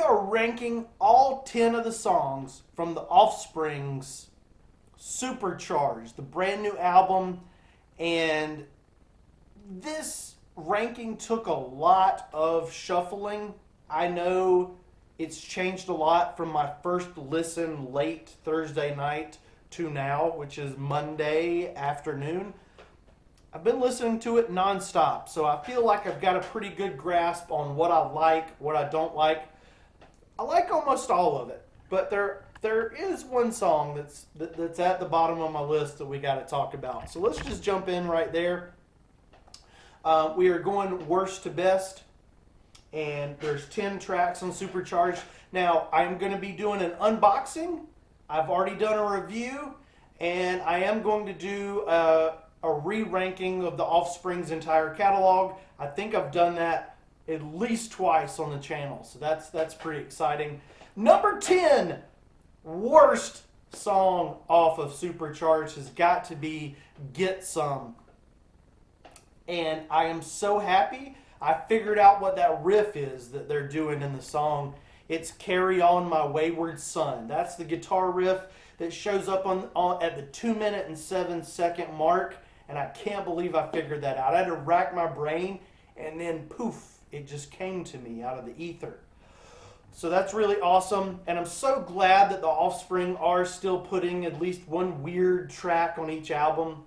are ranking all 10 of the songs from the Offspring's Supercharged, the brand new album. And this ranking took a lot of shuffling. I know it's changed a lot from my first listen late Thursday night to now, which is Monday afternoon. I've been listening to it nonstop, so I feel like I've got a pretty good grasp on what I like, what I don't like. I like almost all of it, but there is one song that's at the bottom of my list that we got to talk about. So let's just jump in right there. We are going worst to best, and there's 10 tracks on Supercharged. Now, I'm going to be doing an unboxing. I've already done a review, and I am going to do a re-ranking of the Offspring's entire catalog. I think I've done that at least twice on the channel, so that's pretty exciting. Number 10, worst song off of Supercharged has got to be Get Some. And I am so happy I figured out what that riff is that they're doing in the song. It's Carry On My Wayward Son. That's the guitar riff that shows up on at the 2-minute and 7-second mark. And I can't believe I figured that out. I had to rack my brain, and then poof, it just came to me out of the ether. So that's really awesome. And I'm so glad that the Offspring are still putting at least one weird track on each album.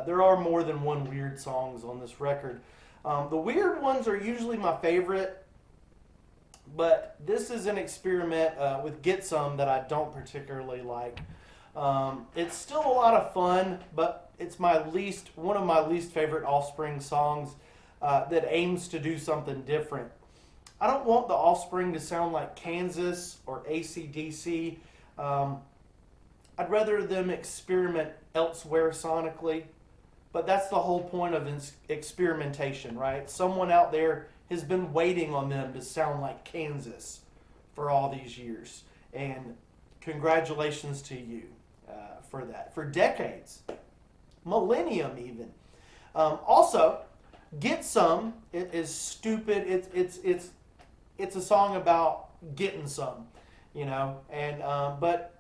There are more than one weird songs on this record. The weird ones are usually my favorite, but this is an experiment with Get Some that I don't particularly like. It's still a lot of fun, but it's one of my least favorite Offspring songs that aims to do something different. I don't want the Offspring to sound like Kansas or AC/DC. I'd rather them experiment elsewhere sonically, but that's the whole point of experimentation, right? Someone out there has been waiting on them to sound like Kansas for all these years, and congratulations to you for that, for decades, millennium even. Also, Get Some is stupid. It's a song about getting some, and but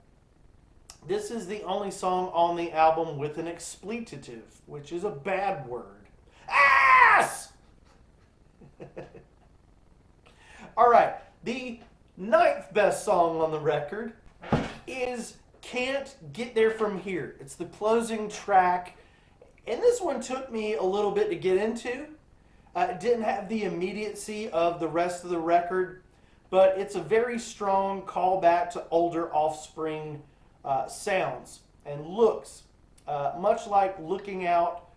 this is the only song on the album with an expletive, which is a bad word. Ass! All right, the 9th best song on the record is Can't Get There From Here. It's the closing track, and this one took me a little bit to get into. It didn't have the immediacy of the rest of the record, but it's a very strong callback to older Offspring sounds and looks. Much like Looking Out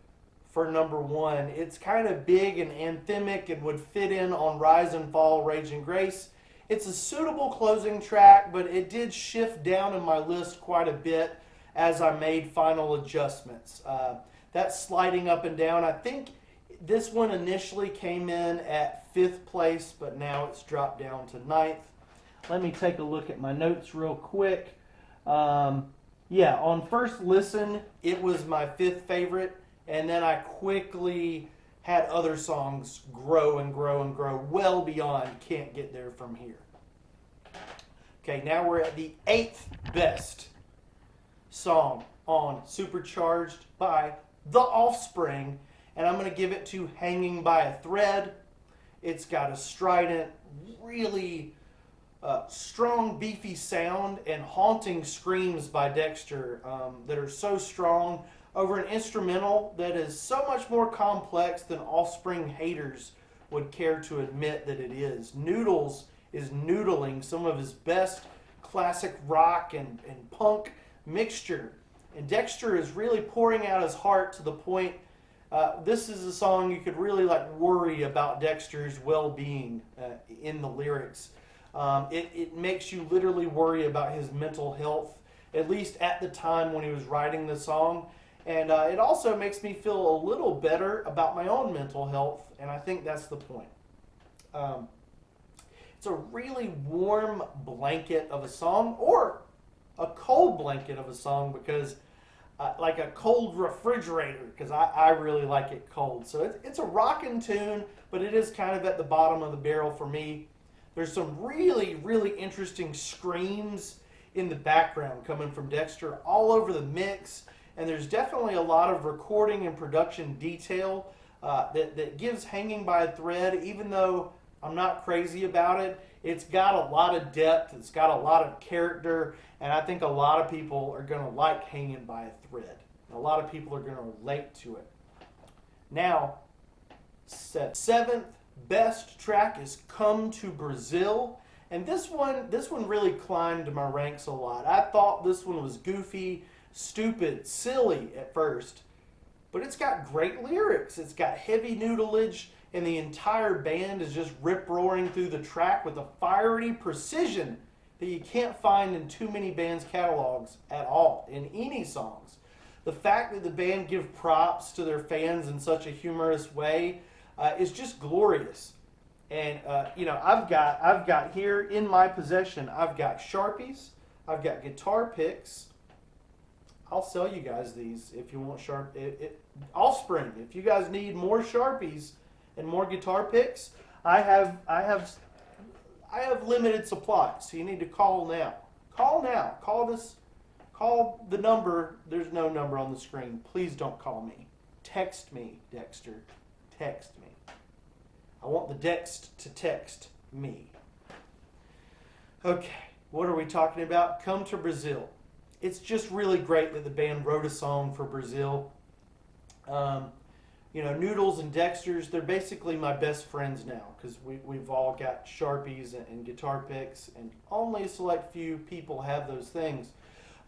for number 1, it's kind of big and anthemic and would fit in on Rise and Fall, Raging Grace. It's a suitable closing track, but it did shift down in my list quite a bit as I made final adjustments. That sliding up and down, I think this one initially came in at 5th place, but now it's dropped down to 9th. Let me take a look at my notes real quick. On first listen, it was my 5th favorite, and then I quickly had other songs grow and grow and grow well beyond Can't Get There From Here. Okay, now we're at the 8th best song on Supercharged by The Offspring, and I'm going to give it to Hanging by a Thread. It's got a strident, really strong, beefy sound and haunting screams by Dexter that are so strong over an instrumental that is so much more complex than Offspring haters would care to admit that it is. Noodles is noodling some of his best classic rock and punk mixture. And Dexter is really pouring out his heart to the point, this is a song you could really worry about Dexter's well-being in the lyrics. It makes you literally worry about his mental health, at least at the time when he was writing the song. And it also makes me feel a little better about my own mental health, and I think that's the point. It's a really warm blanket of a song, or a cold blanket of a song, because like a cold refrigerator, because I really like it cold. So it's a rockin' tune, but it is kind of at the bottom of the barrel for me. There's some really, really interesting screams in the background coming from Dexter all over the mix, and there's definitely a lot of recording and production detail that gives Hanging by a Thread, even though I'm not crazy about it. It's got a lot of depth, it's got a lot of character, and I think a lot of people are going to like Hanging by a Thread. A lot of people are going to relate to it. Now, seventh best track is Come to Brazil. And this one really climbed my ranks a lot. I thought this one was goofy, stupid, silly at first. But it's got great lyrics. It's got heavy noodleage, and the entire band is just rip-roaring through the track with a fiery precision that you can't find in too many bands' catalogs at all, in any songs. The fact that the band give props to their fans in such a humorous way is just glorious. And I've got here in my possession, I've got Sharpies, I've got guitar picks. I'll sell you guys these if you want Offspring. If you guys need more Sharpies and more guitar picks, I have limited supply, so you need to call now. Call now. Call the number. There's no number on the screen. Please don't call me. Text me, Dexter. Text me. I want the Dext to text me. Okay, what are we talking about? Come to Brazil. It's just really great that the band wrote a song for Brazil. Noodles and Dexter's, they're basically my best friends now because we've all got Sharpies and guitar picks, and only a select few people have those things.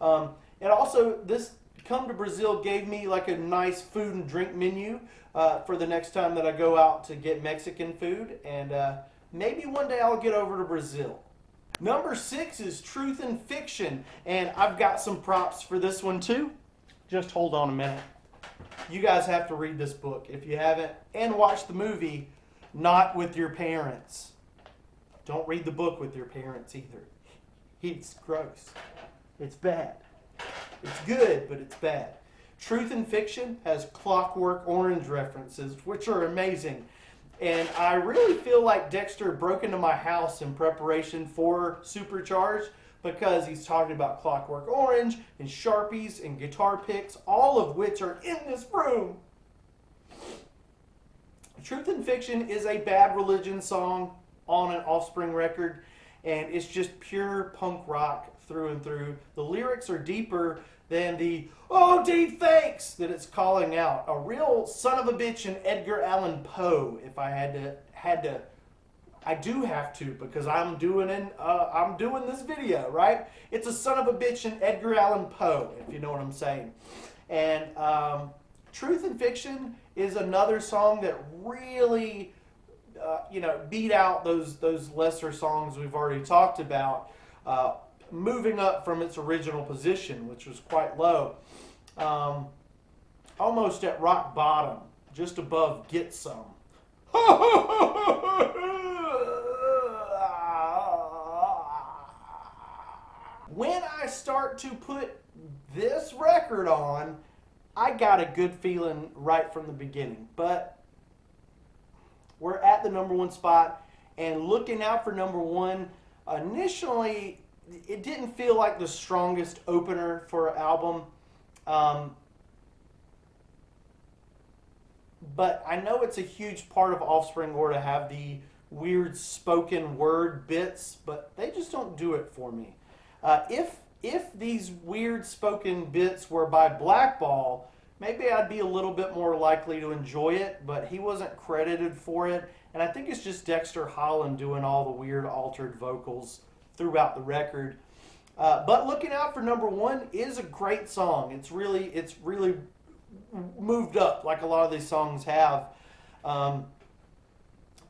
And also, this Come to Brazil gave me like a nice food and drink menu for the next time that I go out to get Mexican food, and maybe one day I'll get over to Brazil. Number 6 is Truth and Fiction, and I've got some props for this one too. Just hold on a minute. You guys have to read this book if you haven't, and watch the movie, not with your parents. Don't read the book with your parents either. It's gross. It's bad. It's good, but it's bad. Truth and Fiction has Clockwork Orange references, which are amazing. And I really feel like Dexter broke into my house in preparation for Supercharged, because he's talking about Clockwork Orange and Sharpies and guitar picks, all of which are in this room. Truth and Fiction is a Bad Religion song on an Offspring record, and it's just pure punk rock through and through. The lyrics are deeper than the "oh gee thanks" that it's calling out. A real son of a bitch in Edgar Allan Poe, if I had to. I do have to, because I'm doing this video, right? It's a son of a bitch in Edgar Allan Poe, if you know what I'm saying. And Truth and Fiction is another song that really beat out those lesser songs we've already talked about, moving up from its original position, which was quite low, almost at rock bottom, just above Get Some. When I start to put this record on, I got a good feeling right from the beginning. But we're at the number 1 spot, and looking out for number 1, initially it didn't feel like the strongest opener for an album. But I know it's a huge part of Offspring lore to have the weird spoken word bits, but they just don't do it for me. If these weird spoken bits were by Blackball, maybe I'd be a little bit more likely to enjoy it, but he wasn't credited for it, and I think it's just Dexter Holland doing all the weird altered vocals throughout the record. But Looking Out for number 1 is a great song. It's really moved up like a lot of these songs have.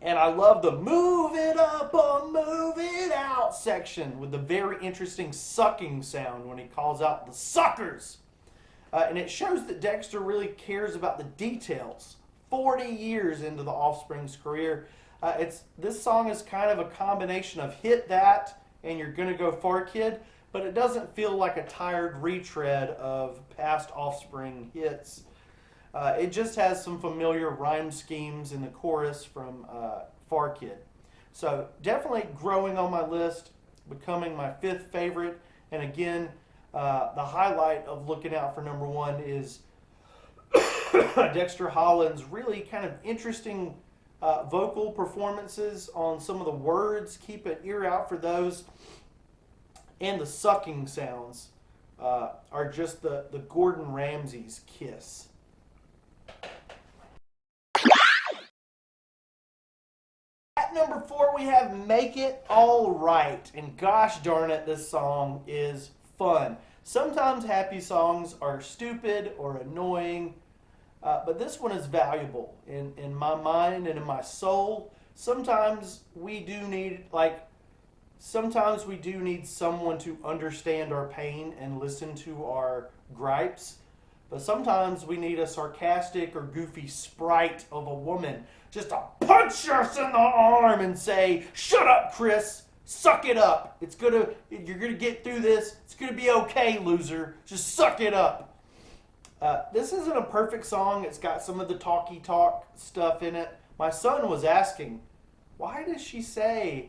And I love the move it up or move it out section with the very interesting sucking sound when he calls out the suckers. And it shows that Dexter really cares about the details. 40 years into the Offspring's career. This song is kind of a combination of Hit That and You're Gonna Go Far Kid, but it doesn't feel like a tired retread of past Offspring hits. It just has some familiar rhyme schemes in the chorus from Far Kid. So definitely growing on my list, becoming my 5th favorite. And again, the highlight of looking out for number 1 is Dexter Holland's really kind of interesting vocal performances on some of the words. Keep an ear out for those. And the sucking sounds are just the Gordon Ramsay's kiss. At number 4, we have Make It All Right. And gosh darn it, this song is fun. Sometimes happy songs are stupid or annoying, but this one is valuable in my mind and in my soul. Sometimes we do need someone to understand our pain and listen to our gripes. But sometimes we need a sarcastic or goofy sprite of a woman just to punch us in the arm and say, "Shut up, Chris. Suck it up. You're gonna get through this. It's gonna be okay, loser. Just suck it up." This isn't a perfect song. It's got some of the talky talk stuff in it. My son was asking, why does she say,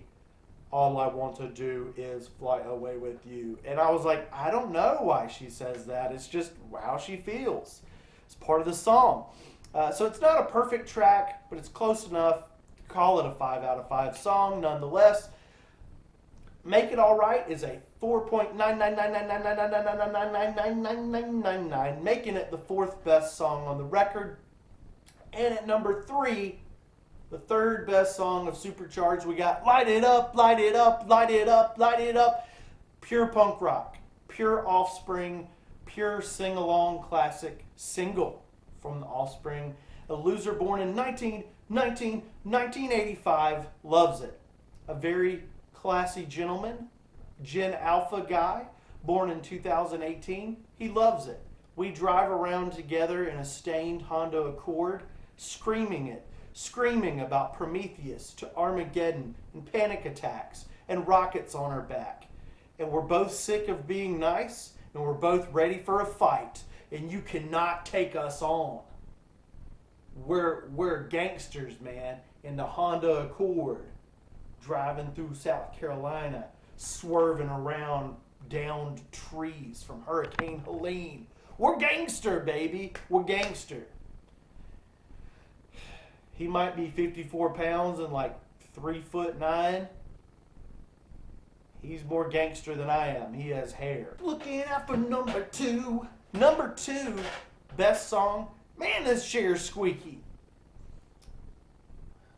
"All I want to do is fly away with you"? And I was like, I don't know why she says that. It's just how she feels. It's part of the song. So it's not a perfect track, but it's close enough to call it a 5 out of 5 song nonetheless. Make It All Right is a 4.9999999999999, making it the 4th best song on the record. And at number 3, the 3rd best song of Supercharged, we got Light It Up, Light It Up, Light It Up, Light It Up. Pure punk rock, pure Offspring, pure sing-along classic single from the Offspring. A loser born in 1985 loves it. A very classy gentleman, Gen Alpha guy, born in 2018. He loves it. We drive around together in a stained Honda Accord, screaming about Prometheus to Armageddon and panic attacks and rockets on our back. And we're both sick of being nice, and we're both ready for a fight, and you cannot take us on. We're gangsters, man, in the Honda Accord, driving through South Carolina, swerving around downed trees from Hurricane Helene. We're gangster, baby. We're gangster. He might be 54 pounds and like 3'9". He's more gangster than I am. He has hair. Looking out for number 2. Number 2, best song. Man, this chair's squeaky.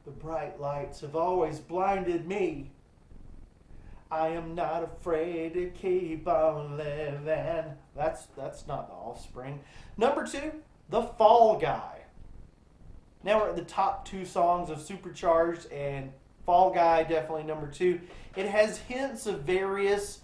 The bright lights have always blinded me. I am not afraid to keep on living. That's not the Offspring. Number 2, The Fall Guy. Now we're at the top 2 songs of Supercharged, and Fall Guy definitely number 2. It has hints of various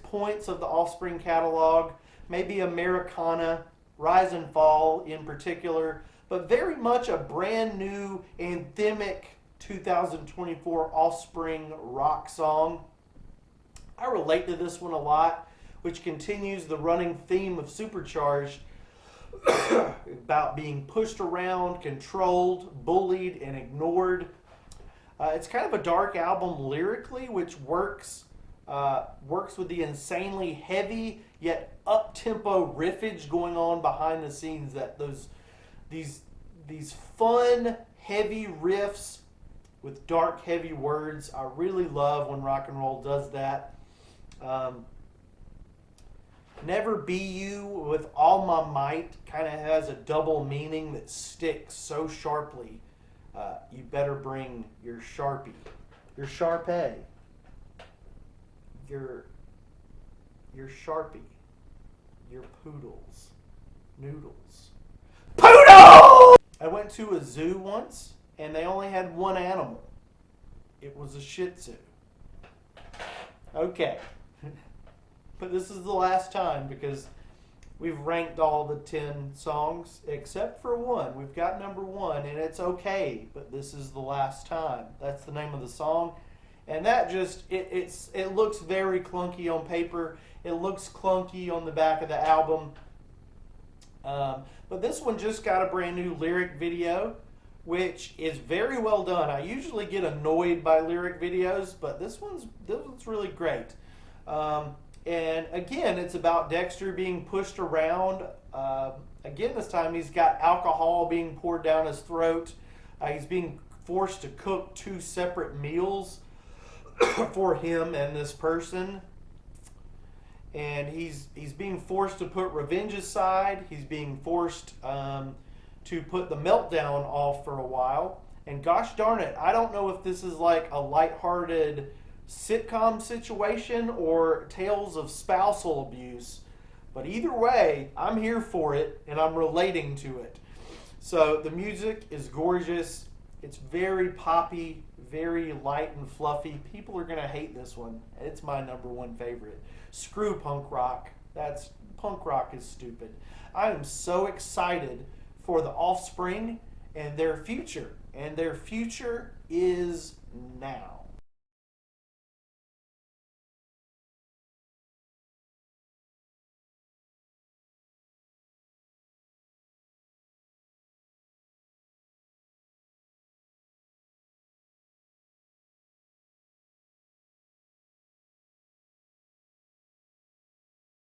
points of the Offspring catalog, maybe Americana, Rise and Fall in particular, but very much a brand new anthemic 2024 Offspring rock song. I relate to this one a lot, which continues the running theme of Supercharged about being pushed around, controlled, bullied, and ignored. It's kind of a dark album lyrically, which works with the insanely heavy yet up-tempo riffage going on behind the scenes. These fun, heavy riffs with dark, heavy words. I really love when rock and roll does that. Never Be You with All My Might kind of has a double meaning that sticks so sharply. You better bring your Sharpie, your Sharpay, your Sharpie, your poodles, noodles. Poodle! I went to a zoo once, and they only had one animal. It was a Shih Tzu. Okay. But this is the last time because we've ranked all the 10 songs except for one. We've got number 1, and it's okay, but this is the last time. That's the name of the song. And that just, it looks very clunky on paper. It looks clunky on the back of the album. But this one just got a brand new lyric video. which is very well done. I usually get annoyed by lyric videos, but this one's really great. And again, it's about Dexter being pushed around. Again, this time he's got alcohol being poured down his throat. He's being forced to cook two separate meals for him and this person. And he's being forced to put revenge aside. He's being forced to put the meltdown off for a while. And gosh darn it, I don't know if this is like a lighthearted sitcom situation or tales of spousal abuse. But either way, I'm here for it and I'm relating to it. So the music is gorgeous. It's very poppy, very light and fluffy. People are going to hate this one. It's my number one favorite. Screw punk rock. Punk rock is stupid. I am so excited for the Offspring and their future. And their future is now.